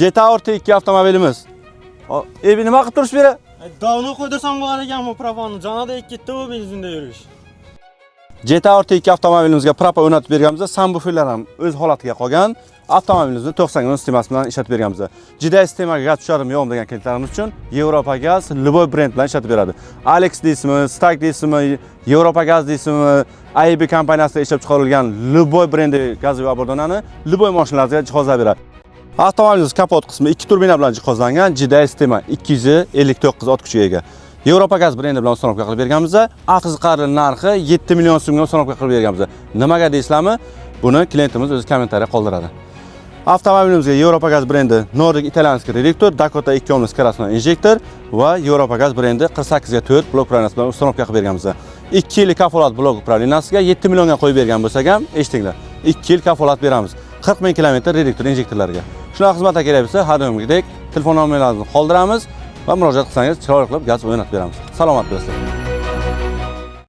GTA Orta 2 avtomobilimiz. Evi nima qilib turish bera? Davno qo'ydirsam bo'lar ekan bu proponni. Jonada ketdi u benzinda yurish. GTA Orta 2 avtomobilimizga propa o'rnatib berganmiz. Subwooferlar ham o'z holatiga qolgan. Avtomobilimizni 90 sistemasi bilan ishlatib berganmiz. Jiddiy sistemaga gaz tushadimi yo'qmi degan klientlarimiz uchun Yevropa Gaz Liboy brend bilan ishlatib beradi. Alex deysizmi, Stark deysizmi, Yevropa Gaz deysizmi, AIB kompaniyasida ishlab chiqarilgan Liboy brendi gazoviy obordonani Liboy mashinalarga jihozlab beradi. Avtomobilimiz kapot qismi 2 turbina bilan jihozlangan, jiddiy sistema 259 ot kuchiga ega. Yevropa Gaz brendi bilan uстановка qilib berganmiz. Qiziqarli narxi 7 million so'mga uстановка qilib berganmiz. Nimaga deysizlarmi? Buni klientimiz o'zi kommentariya qoldiradi. Avtomobilimizga Yevropa Gaz brendi Nordic Italianskiy reduktor, Dakota 2 ohmli skarasli injektor va Yevropa Gaz brendi 48 ga 4 blok upravleniyasi bilan uстановка qilib berganmiz. 2 yillik kafolat blok upravleniyasiga 7 millionga qo'yib bergan bo'lsak ham, eshitinglar, 2 yil kafolat beramiz. 40 ming kilometr reduktor injektorlarga. Shunaqa xizmatlar kerak bo'lsa, har doimgidek telefon nomerlaringizni qoldiramiz va murojaat qilsangiz chiroyli qilib gaz o'rnatib beramiz. Salomat bo'linglar.